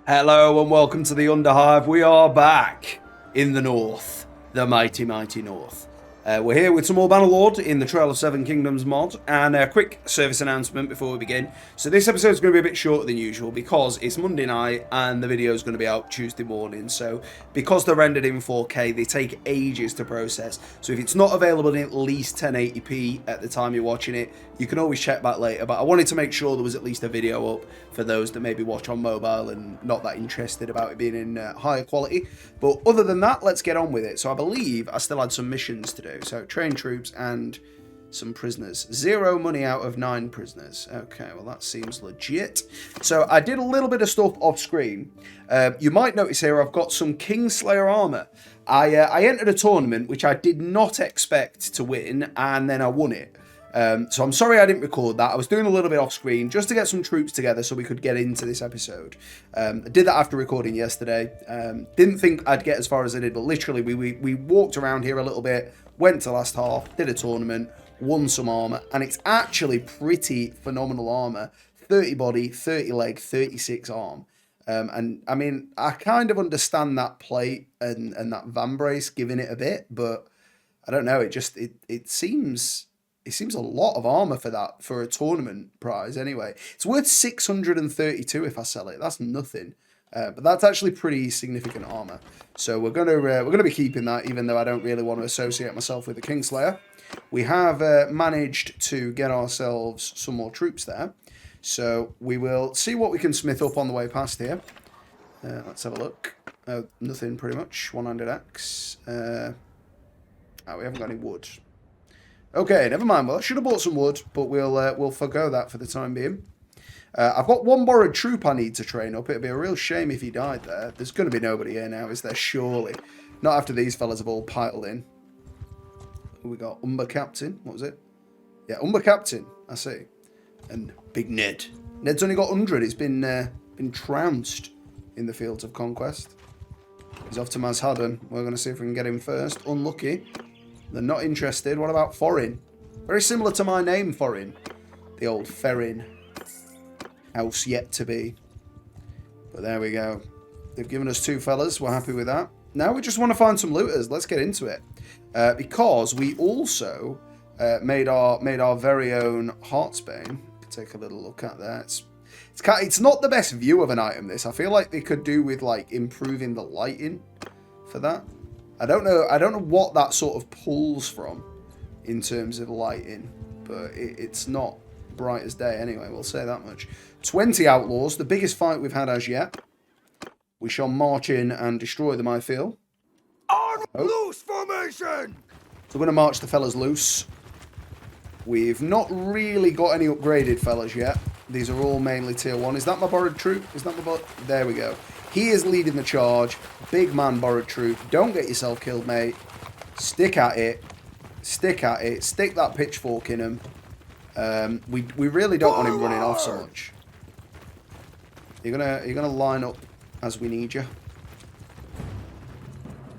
Hello and welcome to the Underhive. We are back in the north, the mighty, mighty north. We're here with some more Bannerlord in the Trail of Seven Kingdoms mod, and a quick service announcement before we begin. So this episode is going to be a bit shorter than usual because it's Monday night and the video is going to be out Tuesday morning. So because they're rendered in 4K, they take ages to process. So if it's not available in at least 1080p at the time you're watching it, you can always check back later. But I wanted to make sure there was at least a video up for those that maybe watch on mobile and not that interested about it being in higher quality. But other than that, let's get on with it. So I believe I still had some missions to do. So train troops and some prisoners. 0 money out of 9 prisoners. Okay, well that seems legit. So I did a little bit of stuff off screen. You might notice here I've got some Kingslayer armor. I entered a tournament which I did not expect to win, and then I won it. So I'm sorry I didn't record that. I was doing a little bit off screen just to get some troops together so we could get into this episode. I did that after recording yesterday. Didn't think I'd get as far as I did, but literally we walked around here a little bit, went to last half, did a tournament, won some armor, and it's actually pretty phenomenal armor. 30 body, 30 leg, 36 arm. And I mean, I kind of understand that plate and that van brace giving it a bit, but I don't know, it seems a lot of armor for a tournament prize anyway. It's worth 632 if I sell it. That's nothing. But that's actually pretty significant armor. So we're gonna be keeping that, even though I don't really want to associate myself with the Kingslayer. We have managed to get ourselves some more troops there. So we will see what we can smith up on the way past here. Let's have a look. Nothing pretty much. 100 axe. We haven't got any wood. Okay, never mind. Well, I should have bought some wood, but we'll forgo that for the time being. I've got one borrowed troop I need to train up. It'd be a real shame if he died there. There's going to be nobody here now, is there? Surely. Not after these fellas have all piled in. We got Umber Captain. What was it? Yeah, Umber Captain. I see. And Big Ned. Ned's only got 100. He's been trounced in the fields of conquest. He's off to Mazhadan. We're going to see if we can get him first. Unlucky. They're not interested. What about Foreign? Very similar to my name, Foreign. The old Ferrin. House yet to be. But there we go. They've given us 2 fellas. We're happy with that. Now we just want to find some looters. Let's get into it. Because we also made our very own Heartsbane. Take a little look at that. It's not the best view of an item, this. I feel like they could do with like improving the lighting for that. I don't know what that sort of pulls from in terms of lighting, but it's not bright as day anyway, we'll say that much. 20 outlaws, the biggest fight we've had as yet. We shall march in and destroy them, I feel. On loose formation! So we're going to march the fellas loose. We've not really got any upgraded fellas yet. These are all mainly tier 1. Is that my borrowed troop? Is that my There we go. He is leading the charge. Big man borrowed troop. Don't get yourself killed, mate. Stick at it. Stick at it. Stick that pitchfork in him. We really don't want him running off so much. You're gonna line up as we need you.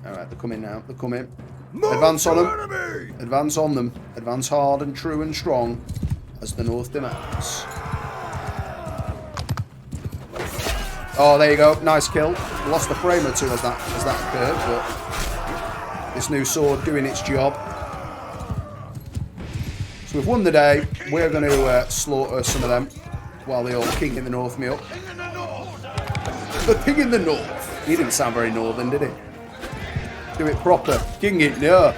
All right, they're coming now. They're coming. Advance on them. Advance on them. Advance hard and true and strong, as the North demands. Oh, there you go. Nice kill. Lost a frame or two as that occurred, but this new sword doing its job. So we've won the day. We're going to slaughter some of them while the old King in the North me up. The King in the North. He didn't sound very northern, did he? Do it proper. King in North.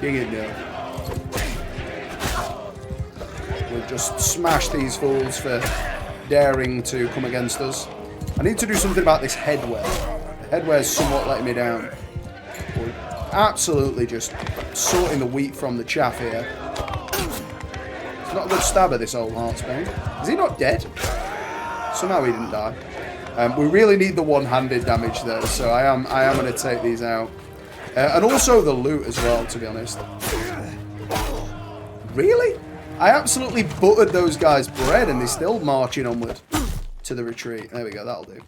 King in North. We'll just smash these fools for daring to come against us. I need to do something about this headwear. The headwear is somewhat letting me down. We're absolutely just sorting the wheat from the chaff here. He's not a good stabber, this old Heartsbane. Is he not dead? Somehow he didn't die. We really need the one-handed damage though, so I am going to take these out. And also the loot as well, to be honest. Really? I absolutely buttered those guys' bread and they're still marching onward to the retreat. There we go, that'll do.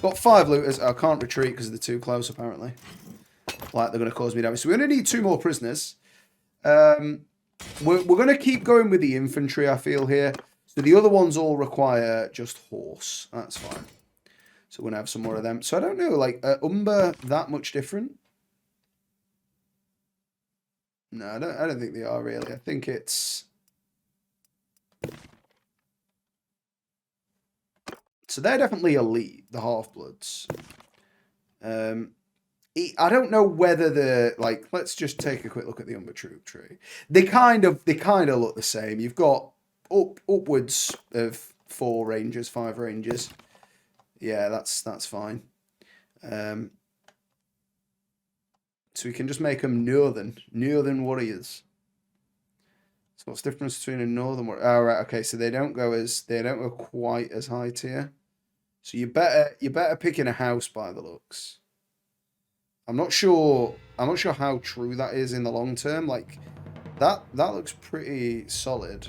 Got 5 looters. I can't retreat because they're too close, apparently. Like, they're going to cause me damage. So we only need 2 more prisoners. We're going to keep going with the infantry, I feel, here. So the other ones all require just horse. That's fine. So we're going to have some more of them. So I don't know, like, Umber that much different? No, I don't think they are, really. I think it's... So they're definitely elite, the Half-Bloods. I don't know whether the, like, let's just take a quick look at the Umber troop tree. They kind of look the same. You've got upwards of 4 rangers, 5 rangers. Yeah, that's fine. So we can just make them northern warriors. So what's the difference between a northern warrior? Oh, right, okay, so they don't go quite as high tier. So you're better picking a house by the looks. I'm not sure how true that is in the long term. Like that looks pretty solid.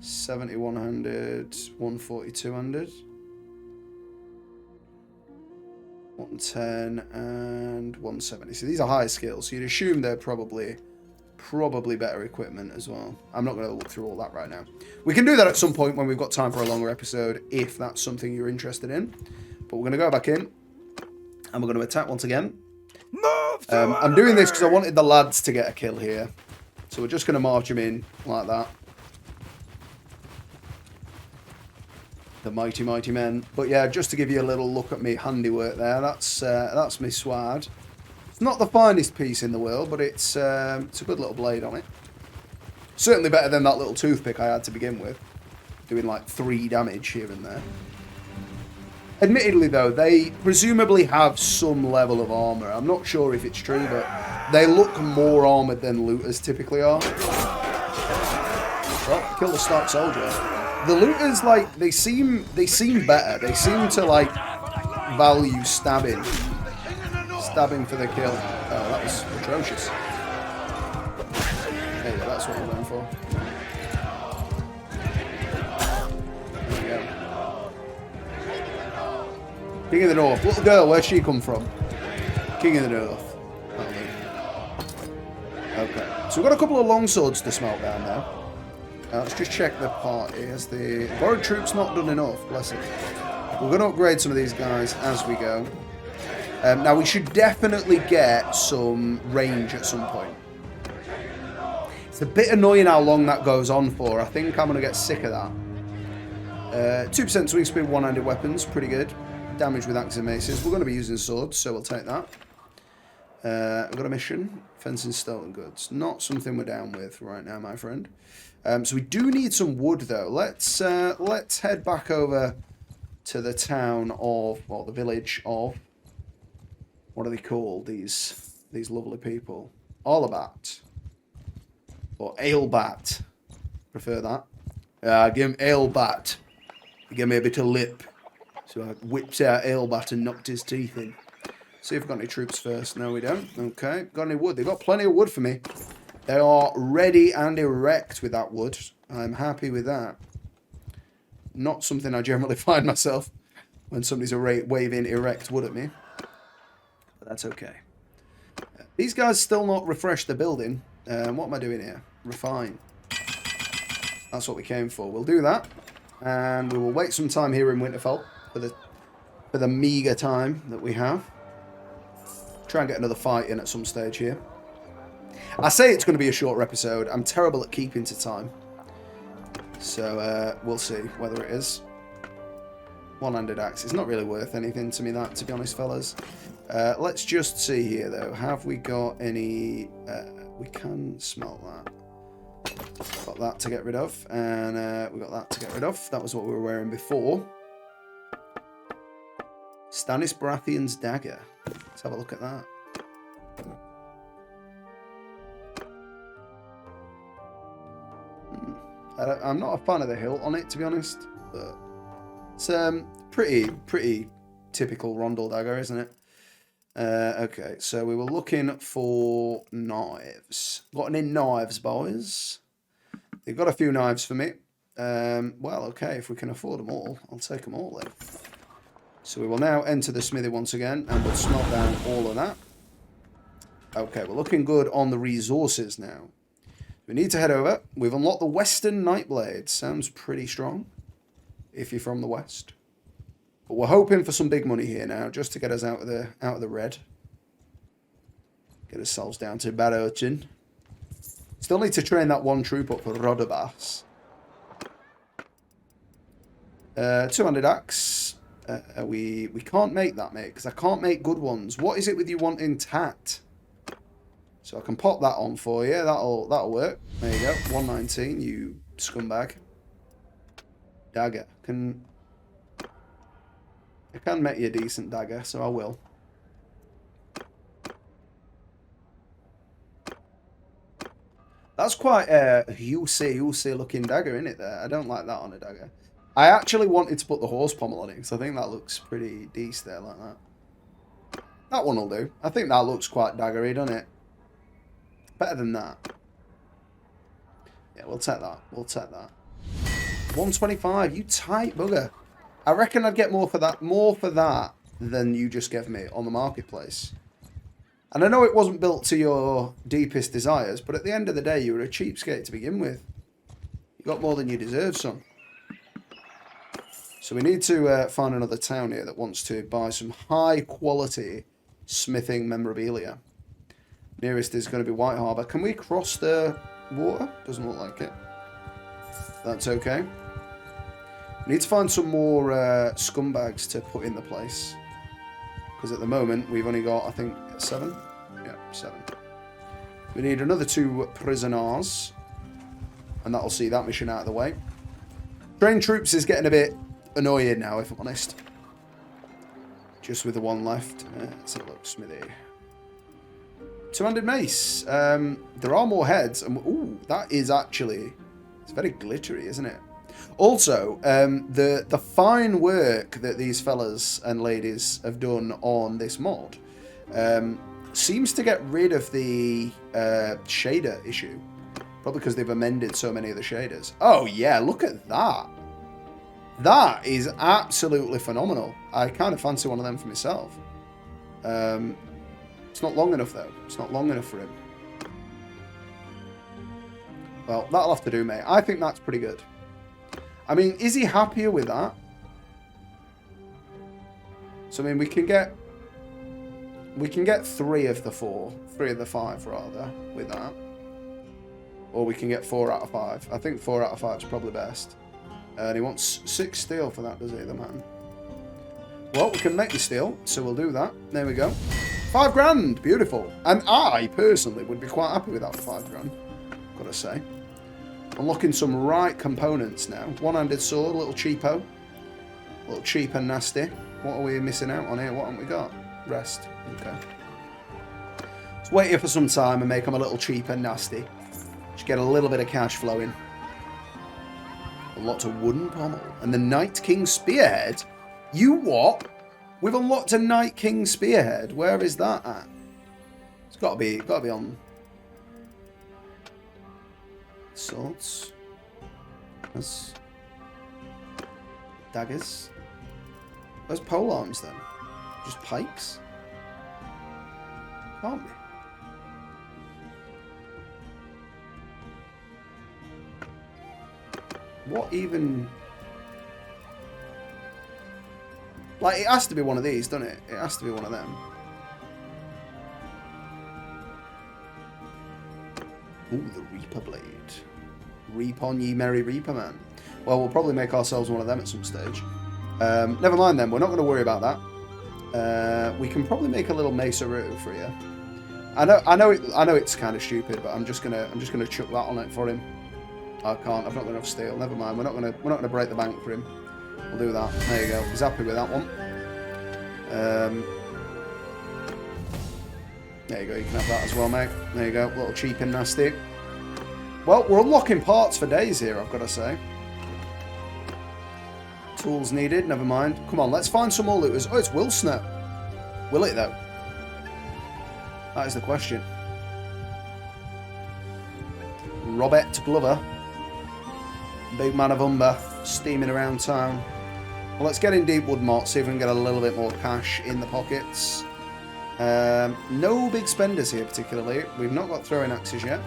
7100, 14200, 110 and 170. So these are high skills. So you'd assume they're probably better equipment as well. I'm not going to look through all that right now. We can do that at some point when we've got time for a longer episode, if that's something you're interested in. But we're going to go back in, and we're going to attack once again. I'm doing this because I wanted the lads to get a kill here. So we're just going to march them in like that. The mighty, mighty men. But yeah, just to give you a little look at me handiwork there. That's me sword. It's not the finest piece in the world, but it's a good little blade on it. Certainly better than that little toothpick I had to begin with. Doing like 3 damage here and there. Admittedly, though, they presumably have some level of armor. I'm not sure if it's true, but they look more armored than looters typically are. Oh, kill the Stark soldier. The looters, like, they seem better. They seem to, like, value stabbing. Stabbing for the kill. Oh, that was atrocious. There you go, that's what we're going for. There we go. King of the North. Little girl, where'd she come from? King of the North. Okay. So we've got a couple of longswords to smelt down now. Let's just check the party. Has the borrowed troops not done enough? Bless it. We're going to upgrade some of these guys as we go. Now, we should definitely get some range at some point. It's a bit annoying how long that goes on for. I think I'm going to get sick of that. 2% swing speed, one-handed weapons. Pretty good. Damage with axes and maces. We're going to be using swords, so we'll take that. We've got a mission. Fencing stolen goods. Not something we're down with right now, my friend. So we do need some wood, though. Let's head back over to the town of, well, the village of, what are they called? These lovely people. Alabat. Or Alebat. Prefer that. Give him Alebat. He gave me a bit of lip. So I whipped out Alebat and knocked his teeth in. See if we've got any troops first. No, we don't. Okay. Got any wood? They've got plenty of wood for me. They are ready and erect with that wood. I'm happy with that. Not something I generally find myself when somebody's waving erect wood at me. But that's okay. These guys still not refreshed the building. What am I doing here? Refine. That's what we came for. We'll do that. And we will wait some time here in Winterfell for the meager time that we have. Try and get another fight in at some stage here. I say it's going to be a shorter episode. I'm terrible at keeping to time. So we'll see whether it is. One-handed axe. It's not really worth anything to me, that, to be honest, fellas. Let's just see here, though. Have we got any... we can smelt that. Got that to get rid of. And we got that to get rid of. That was what we were wearing before. Stannis Baratheon's dagger. Let's have a look at that. I'm not a fan of the hilt on it, to be honest, but it's pretty typical Rondel dagger, isn't it? Okay, so we were looking for knives. Got any knives, boys? They've got a few knives for me. Well, okay, if we can afford them all, I'll take them all then. So we will now enter the smithy once again, and we'll smelt down all of that. Okay, we're looking good on the resources now. We need to head over. We've unlocked the Western Nightblade. Sounds pretty strong if you're from the West. But we're hoping for some big money here now, just to get us out of the red. Get ourselves down to Barrotin. Still need to train that one troop up for Rodobas. Two-handed axe. We can't make that, mate, because I can't make good ones. What is it with you wanting tat? So I can pop that on for you. That'll work. There you go. 119, you scumbag. Dagger. I can make you a decent dagger, so I will. That's quite a juicy looking dagger, isn't it, there? I don't like that on a dagger. I actually wanted to put the horse pommel on it, because I think that looks pretty decent there, like that. That one will do. I think that looks quite daggery, doesn't it? Better than that. Yeah, we'll take that. We'll take that. 125, you tight bugger. I reckon I'd get more for that than you just gave me on the marketplace. And I know it wasn't built to your deepest desires, but at the end of the day, you were a cheapskate to begin with. You got more than you deserve, son. So we need to find another town here that wants to buy some high-quality smithing memorabilia. Nearest is going to be White Harbour. Can we cross the water? Doesn't look like it. That's okay. We need to find some more scumbags to put in the place. Because at the moment, we've only got, I think, 7? Yeah, 7. We need another 2 prisoners. And that'll see that mission out of the way. Trained troops is getting a bit annoying now, if I'm honest. Just with the one left. Let's have a look, Smithy. Two-handed mace. There are more heads. And ooh, that is actually... It's very glittery, isn't it? Also, the fine work that these fellas and ladies have done on this mod seems to get rid of the shader issue. Probably because they've amended so many of the shaders. Oh, yeah, look at that. That is absolutely phenomenal. I kind of fancy one of them for myself. It's not long enough, though. It's not long enough for him. Well, that'll have to do, mate. I think that's pretty good. I mean, is he happier with that? So, I mean, we can get 3 of the 4. 3 of the 5, rather, with that. Or we can get 4 out of 5. I think 4 out of 5 is probably best. And he wants 6 steel for that, does he, the man? Well, we can make the steel, so we'll do that. There we go. 5 grand! Beautiful. And I, personally, would be quite happy with that for 5 grand. Gotta say. Unlocking some right components now. One-handed sword, a little cheapo. A little cheap and nasty. What are we missing out on here? What haven't we got? Rest. Okay. Let's wait here for some time and make them a little cheap and nasty. Just get a little bit of cash flowing. Lots of wooden pommel. And the Night King Spearhead? You what? We've unlocked a Night King Spearhead. Where is that at? It's gotta be on... Swords. That's... Daggers. Where's polearms then? Just pikes? Can't be. What even... Like, it has to be one of these, doesn't it? It has to be one of them. Ooh, the Reaper Blade. Reap on ye merry Reaper man. Well, we'll probably make ourselves one of them at some stage. Never mind then, we're not going to worry about that. We can probably make a little Mesa-Ru for you. I know it's kind of stupid, but I'm just gonna chuck that on it for him. I can't. I've not got enough steel. Never mind. We're not gonna break the bank for him. We'll do that. There you go. He's happy with that one. There you go. You can have that as well, mate. There you go. A little cheap and nasty. Well, we're unlocking parts for days here, I've got to say. Tools needed. Never mind. Come on, let's find some more looters. Oh, it's Wilsner. Will it, though? That is the question. Robert Glover. Big man of Umber. Steaming around town. Well, let's get in Deepwood Mott, see if we can get a little bit more cash in the pockets. No big spenders here, particularly. We've not got throwing axes yet.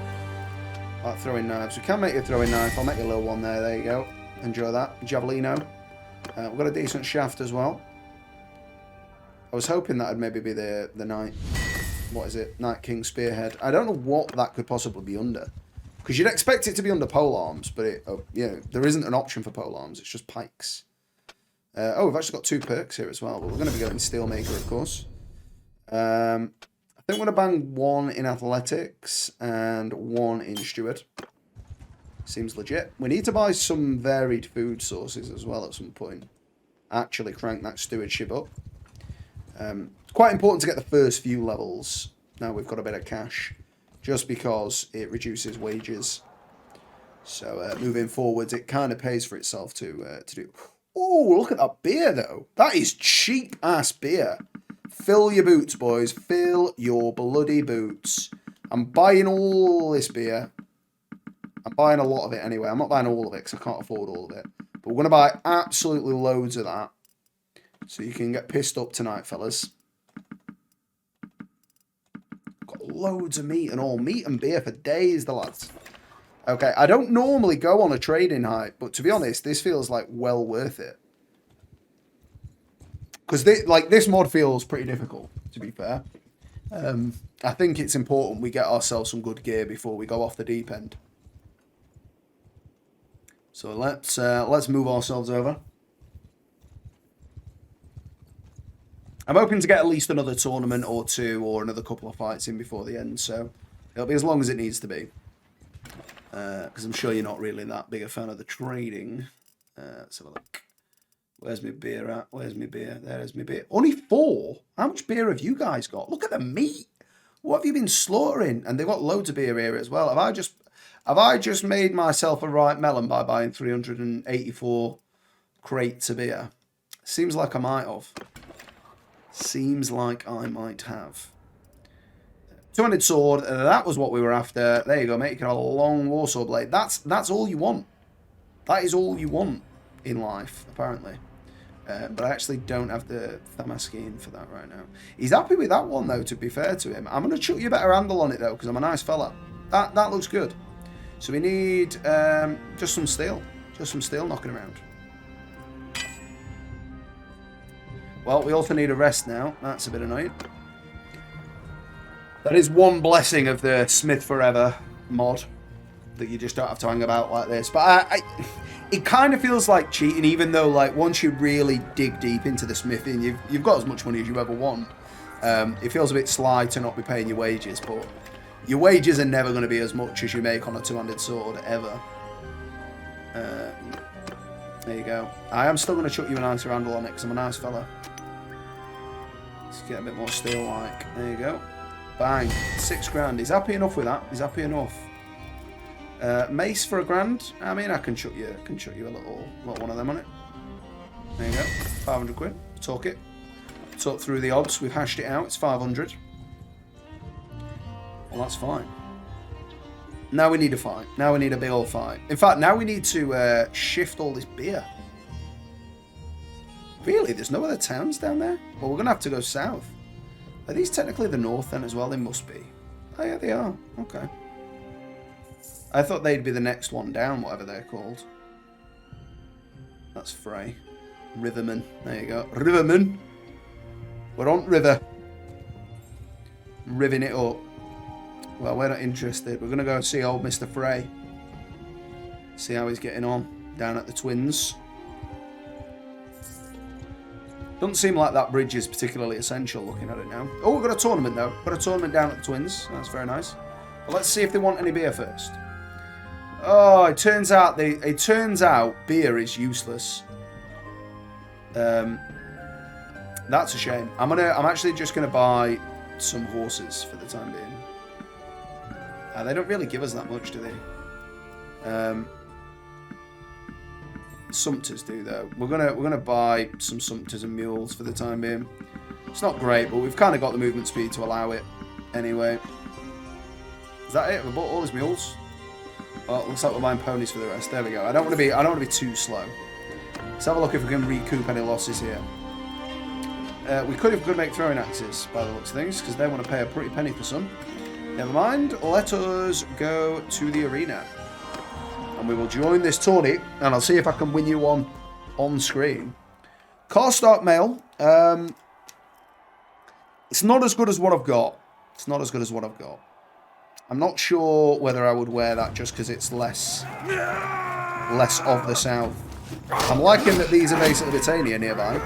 Like throwing knives. We can make you a throwing knife. I'll make you a little one there. There you go. Enjoy that. Javelino. We've got a decent shaft as well. I was hoping that would maybe be the Knight... What is it? Knight King Spearhead. I don't know what that could possibly be under. Because you'd expect it to be under polearms, but there isn't an option for polearms. It's just pikes. Oh, we've actually got 2 perks here as well. But we're going to be going Steelmaker, of course. I think we're going to bang 1 in Athletics and 1 in Steward. Seems legit. We need to buy some varied food sources as well at some point. Actually crank that stewardship up. Quite important to get the first few levels. Now we've got a bit of cash. Just because it reduces wages. So moving forwards, it kind of pays for itself to do. Oh, look at that beer, though. That is cheap-ass beer. Fill your boots, boys. Fill your bloody boots. I'm buying all this beer. I'm buying a lot of it anyway. I'm not buying all of it because I can't afford all of it. But we're going to buy absolutely loads of that. So you can get pissed up tonight, fellas. Got loads of meat and all. Meat and beer for days, the lads. Okay, I don't normally go on a trading hype, but to be honest, this feels like well worth it. Because this mod feels pretty difficult, to be fair. I think it's important we get ourselves some good gear before we go off the deep end. So let's move ourselves over. I'm hoping to get at least another tournament or 2 or another couple of fights in before the end, so it'll be as long as it needs to be. Because I'm sure you're not really that big a fan of the trading. Let's have a look. Where's my beer at? Where's my beer? There's my beer. Only 4? How much beer have you guys got? Look at the meat. What have you been slaughtering? And they've got loads of beer here as well. Have I just made myself a right melon by buying 384 crates of beer? Seems like I might have. Seems like I might have. 200 sword. That was what we were after. There you go, mate. You can have a long warsaw blade. That's all you want. That is all you want in life, apparently. But I actually don't have the Thamaskine for that right now. He's happy with that one, though, to be fair to him. I'm going to chuck you a better handle on it, though, because I'm a nice fella. That looks good. So we need just some steel. Just some steel knocking around. Well, we also need a rest now. That's a bit annoying. That is one blessing of the Smith Forever mod. That you just don't have to hang about like this. But it kind of feels like cheating, even though, like, once you really dig deep into the smithing, you've got as much money as you ever want. It feels a bit sly to not be paying your wages, but your wages are never going to be as much as you make on a 2-handed sword, ever. There you go. I am still going to chuck you a nicer handle on it, because I'm a nice fella. Let's get a bit more steel-like. There you go. Bang. 6 grand. He's happy enough with that. He's happy enough. Mace for £1,000. I mean, I can chuck you a little one of them on it. There you go. 500 quid. Talk it. Talk through the odds. We've hashed it out. It's 500. Well, that's fine. Now we need a fight. Now we need a big old fight. In fact, now we need to shift all this beer. Really? There's no other towns down there? Well, we're going to have to go south. Are these technically the north then as well? They must be. Oh, yeah, they are. Okay. I thought they'd be the next one down, whatever they're called. That's Frey. Riverman. There you go. Riverman. We're on river. Riving it up. Well, we're not interested. We're going to go see old Mr. Frey. See how he's getting on down at the Twins. Doesn't seem like that bridge is particularly essential looking at it now. Oh, we've got a tournament though. Got a tournament down at the Twins. That's very nice. But let's see if they want any beer first. Oh, it turns out beer is useless. That's a shame. I'm actually just gonna buy some horses for the time being. They don't really give us that much, do they? Sumpters do though. We're gonna buy some Sumpters and mules for the time being. It's not great, but we've kind of got the movement speed to allow it. Anyway, is that it? We bought all these mules. Oh, it looks like we're buying ponies for the rest. There we go. I don't want to be too slow. Let's have a look if we can recoup any losses here. We could make throwing axes by the looks of things, because they want to pay a pretty penny for some. Never mind. Let us go to the arena. And we will join this tourney. And I'll see if I can win you one on screen. Car start mail. It's not as good as what I've got. It's not as good as what I've got. I'm not sure whether I would wear that just because it's less of the south. I'm liking that these are basically Britannia nearby.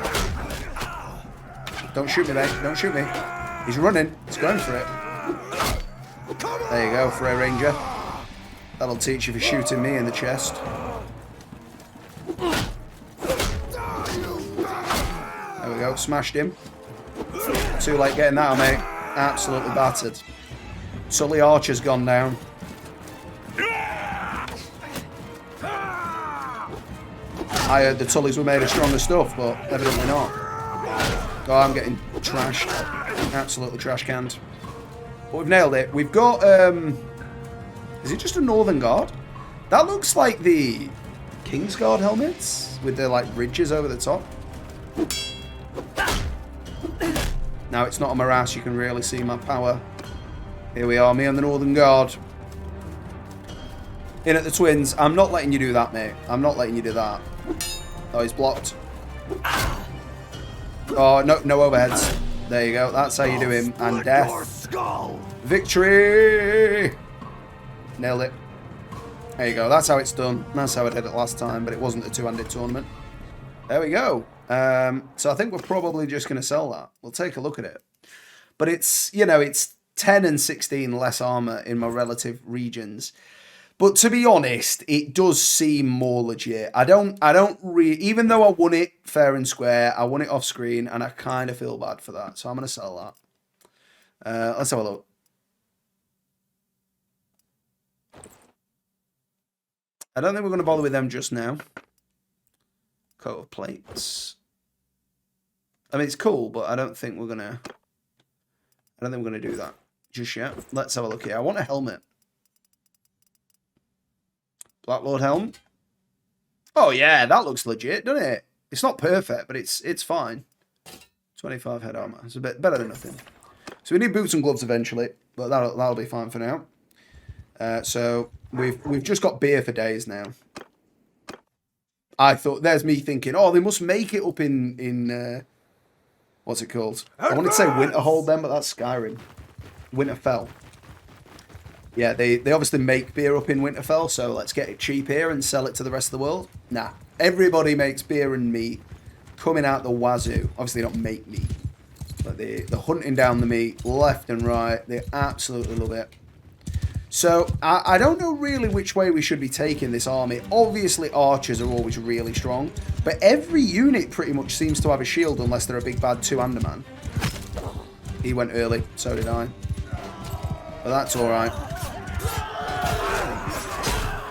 Don't shoot me, mate. Don't shoot me. He's running. He's going for it. There you go, for a ranger. That'll teach you for shooting me in the chest. There we go. Smashed him. Too late getting that, mate. Absolutely battered. Sully Archer's gone down. I heard the Tullys were made of stronger stuff, but evidently not. Oh, I'm getting trashed. Absolutely trash canned. But we've nailed it. We've got, is it just a Northern Guard? That looks like the Kingsguard helmets with the, like, ridges over the top. Now it's not a morass, you can really see my power. Here we are, me and the Northern Guard. In at the Twins. I'm not letting you do that, mate. I'm not letting you do that. Oh, he's blocked. Oh, no overheads. There you go. That's how you do him. And death. Victory! Nailed it. There you go. That's how it's done. That's how I did it last time, but it wasn't a two-handed tournament. There we go. So I think we're probably just going to sell that. We'll take a look at it. But it's, you know, it's 10 and 16 less armor in my relative regions. But to be honest, it does seem more legit. Even though I won it fair and square, I won it off screen, and I kind of feel bad for that. So I'm going to sell that. Let's have a look. I don't think we're going to bother with them just now. Coat of plates. I mean, it's cool, but I don't think we're going to do that just yet. Let's have a look here. I want a helmet. Bannerlord helm. Oh yeah, that looks legit, doesn't it? It's not perfect, but it's fine. 25 head armor. It's a bit better than nothing. So we need boots and gloves eventually, but that'll be fine for now. So we've just got beer for days now. I thought, there's me thinking, oh, they must make it up in what's it called? I wanted to say Winterhold then, but that's Skyrim. Winterfell. Yeah, they obviously make beer up in Winterfell, so let's get it cheap here and sell it to the rest of the world. Nah, everybody makes beer and meat coming out the wazoo. Obviously, they don't make meat, but they're hunting down the meat left and right. They absolutely love it. So, I don't know really which way we should be taking this army. Obviously, archers are always really strong, but every unit pretty much seems to have a shield unless they're a big bad two-hander man. He went early, so did I. But that's alright.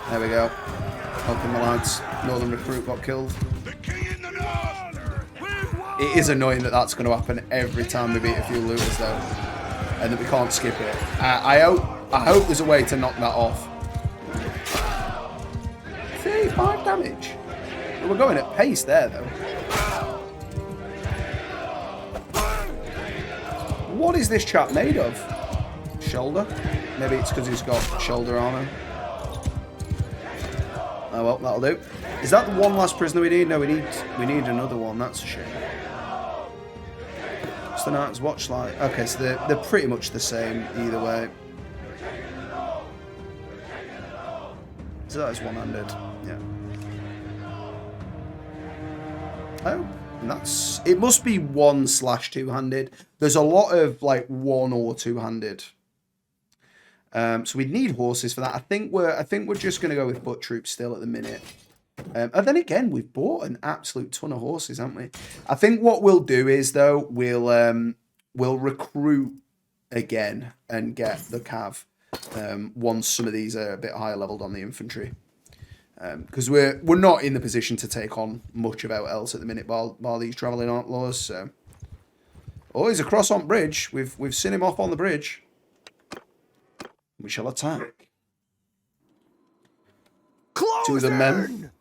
There we go. Helping the lads. Northern recruit got killed. It is annoying that that's going to happen every time we beat a few looters, though. And that we can't skip it. I hope there's a way to knock that off. 35 damage. We're going at pace there, though. What is this chap made of? Shoulder? Maybe it's because he's got shoulder armor. Oh well, that'll do. Is that the one last prisoner we need? No, we need another one. That's a shame. What's the Knight's watch like? Okay, so they're pretty much the same either way. So that is one-handed. Yeah. Oh, and that's it. Must be 1/2-handed. There's a lot of like 1 or 2-handed. So we need horses for that. I think we're just going to go with butt troops still at the minute. And then again, we've bought an absolute ton of horses, haven't we? I think what we'll do is though we'll recruit again and get the cav once some of these are a bit higher leveled on the infantry. Because we're not in the position to take on much about else at the minute while these travelling outlaws. So, oh, he's across on bridge. We've seen him off on the bridge. We shall attack. To the men.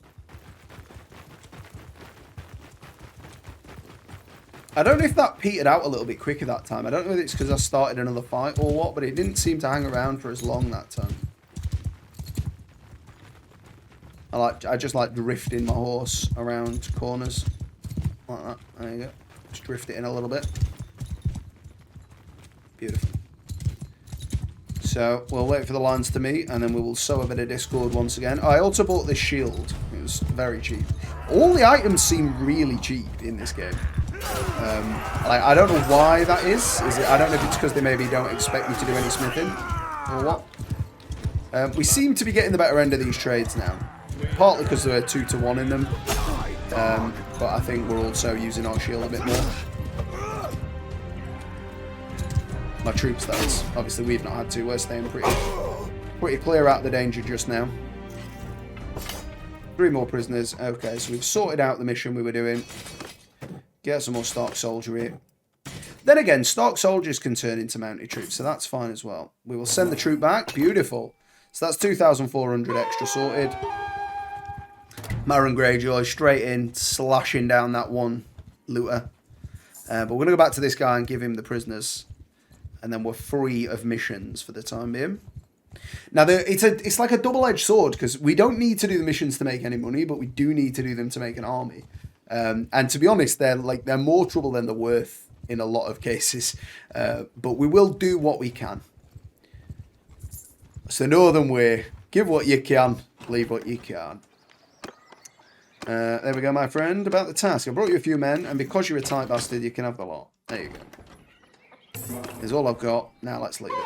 I don't know if that petered out a little bit quicker that time. I don't know if it's because I started another fight or what, but it didn't seem to hang around for as long that time. I just like drifting my horse around corners. Like that. There you go. Just drift it in a little bit. Beautiful. So, we'll wait for the lines to meet, and then we will sow a bit of discord once again. I also bought this shield. It was very cheap. All the items seem really cheap in this game. I don't know why that is. I don't know if it's because they maybe don't expect you to do any smithing, or what. We seem to be getting the better end of these trades now. Partly because there are 2-to-1 in them. But I think we're also using our shield a bit more. My troops, that is. Obviously, we've not had to. We're staying pretty clear out of the danger just now. 3 more prisoners. Okay, so we've sorted out the mission we were doing. Get some more Stark soldiery. Then again, Stark soldiers can turn into mounted troops, so that's fine as well. We will send the troop back. Beautiful. So that's 2,400 extra sorted. Maron Greyjoy straight in, slashing down that one looter. But we're going to go back to this guy and give him the prisoners. And then we're free of missions for the time being. Now, it's like a double-edged sword, because we don't need to do the missions to make any money, but we do need to do them to make an army. And to be honest, they're more trouble than they're worth in a lot of cases. But we will do what we can. It's the Northern way. Give what you can, leave what you can. There we go, my friend. About the task. I brought you a few men, and because you're a tight bastard, you can have the lot. There you go. Is all I've got. Now let's leave it.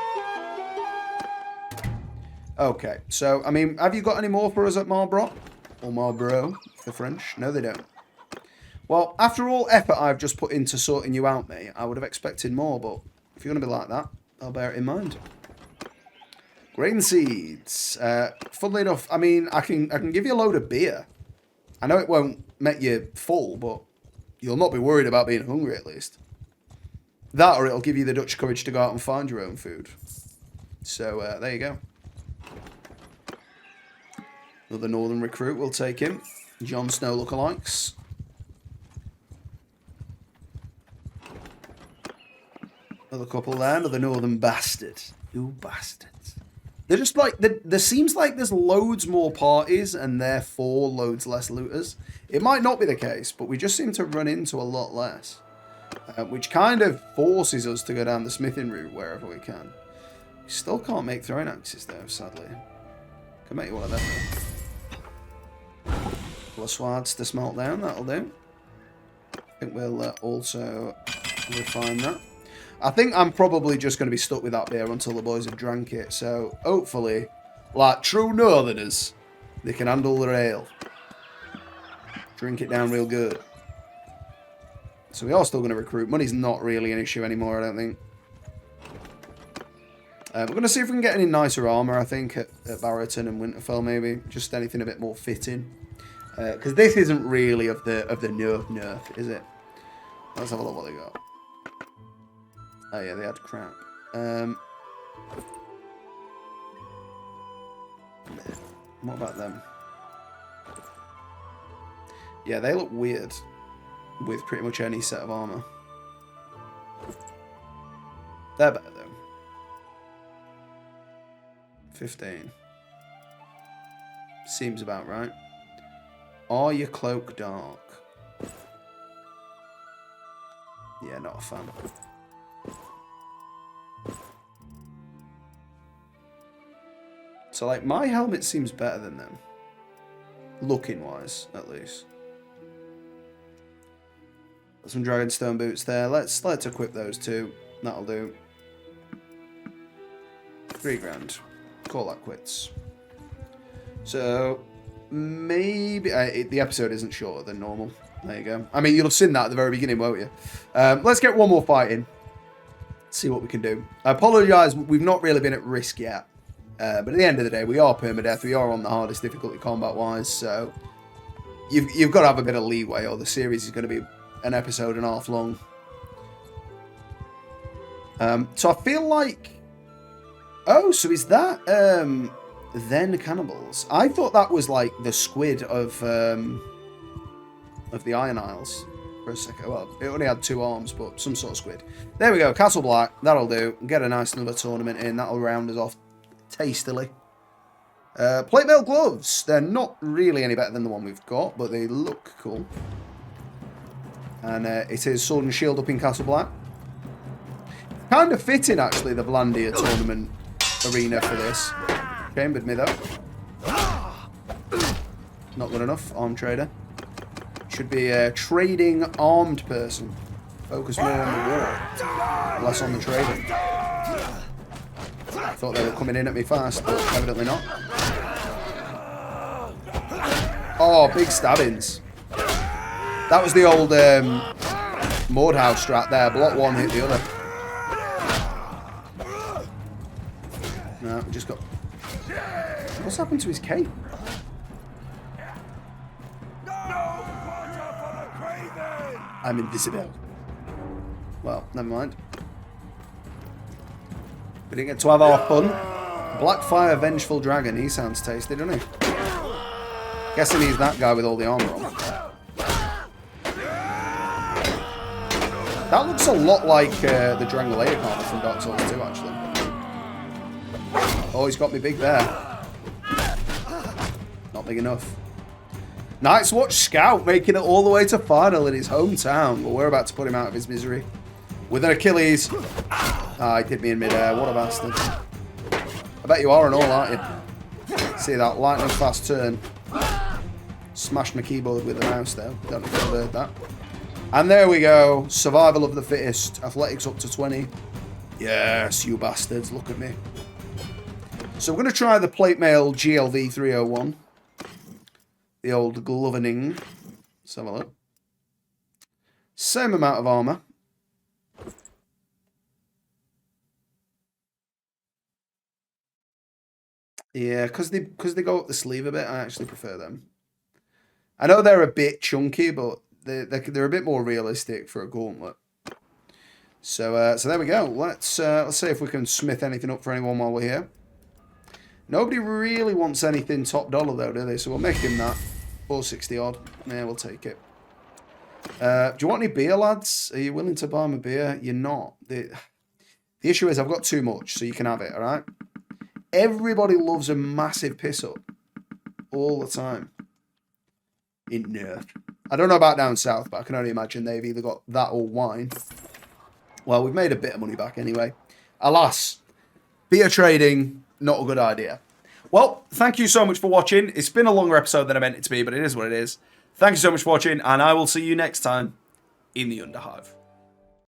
Okay, so, I mean, have you got any more for us at Marlborough? Or Marlborough, for French? No, they don't. Well, after all effort I've just put into sorting you out, mate, I would have expected more, but if you're going to be like that, I'll bear it in mind. Grain seeds. Funnily enough, I mean, I can give you a load of beer. I know it won't make you full, but you'll not be worried about being hungry, at least. That, or it'll give you the Dutch courage to go out and find your own food. So, there you go. Another northern recruit, we'll take him. Jon Snow lookalikes. Another couple there, another northern bastard. You bastards. They're just like, there seems like there's loads more parties and therefore loads less looters. It might not be the case, but we just seem to run into a lot less. Which kind of forces us to go down the smithing route wherever we can. We still can't make throwing axes though, sadly. Can make you one of them. Couple of swords to smelt down, that'll do. I think we'll also refine that. I think I'm probably just going to be stuck with that beer until the boys have drank it. So, hopefully, like true northerners, they can handle their ale. Drink it down real good. So we are still going to recruit. Money's not really an issue anymore, I don't think. We're going to see if we can get any nicer armour, I think, at Barrowton and Winterfell, maybe. Just anything a bit more fitting. Because this isn't really of the nerf, is it? Let's have a look what they got. Oh yeah, they had crap. What about them? Yeah, they look weird. With pretty much any set of armour. They're better though. 15. Seems about right. Are your cloak dark? Yeah, not a fan. So like my helmet seems better than them. Looking wise, at least. Some Dragonstone boots there. Let's equip those two. That'll do. 3 grand. Call that quits. So maybe the episode isn't shorter than normal. There you go. I mean, you'll have seen that at the very beginning, won't you? Let's get one more fight in. See what we can do. I apologise. We've not really been at risk yet. But at the end of the day, we are Permadeath. We are on the hardest difficulty combat-wise. So you've got to have a bit of leeway, or the series is going to be an episode and a half long. So I feel like... Oh, so is that then cannibals? I thought that was like the squid of the Iron Isles for a second. Well, it only had 2 arms, but some sort of squid. There we go. Castle Black. That'll do. Get a nice another tournament in. That'll round us off tastily. Plate mail gloves. They're not really any better than the one we've got, but they look cool. And it is Sword and Shield up in Castle Black. Kind of fitting, actually, the Blandia tournament arena for this. Chambered me, though. Not good enough. Arm trader. Should be a trading armed person. Focus more on the war, less on the trading. I thought they were coming in at me fast, but evidently not. Oh, big stabbings. That was the old Mordhouse strat there. Block one, hit the other. No, we just got... What's happened to his cape? I'm invisible. Well, never mind. We didn't get to have our fun. Blackfire Vengeful Dragon. He sounds tasty, doesn't he? Guessing he's that guy with all the armor on. That looks a lot like the Drangleic armor from Dark Souls 2, actually. Oh, he's got me big there. Not big enough. Night's Watch Scout making it all the way to final in his hometown. But we're about to put him out of his misery. With an Achilles. Ah, he hit me in midair. What a bastard. I bet you are and all, aren't you? See that lightning fast turn. Smashed my keyboard with the mouse there. Don't know if you heard that. And there we go. Survival of the fittest. Athletics up to 20. Yes, you bastards. Look at me. So we're going to try the plate mail GLV 301. The old Glovening. Let's have a look. Same amount of armor. Yeah, because they go up the sleeve a bit, I actually prefer them. I know they're a bit chunky, but they're a bit more realistic for a gauntlet. So there we go. Let's see if we can smith anything up for anyone while we're here. Nobody really wants anything top dollar though, do they? So we'll make him that. 460 odd. Yeah, we'll take it. Do you want any beer, lads? Are you willing to buy me beer? You're not. The issue is I've got too much, so you can have it, alright? Everybody loves a massive piss up. All the time. In Nerf. I don't know about down south, but I can only imagine they've either got that or wine. Well, we've made a bit of money back anyway. Alas, beer trading, not a good idea. Well, thank you so much for watching. It's been a longer episode than I meant it to be, but it is what it is. Thank you so much for watching, and I will see you next time in the Underhive.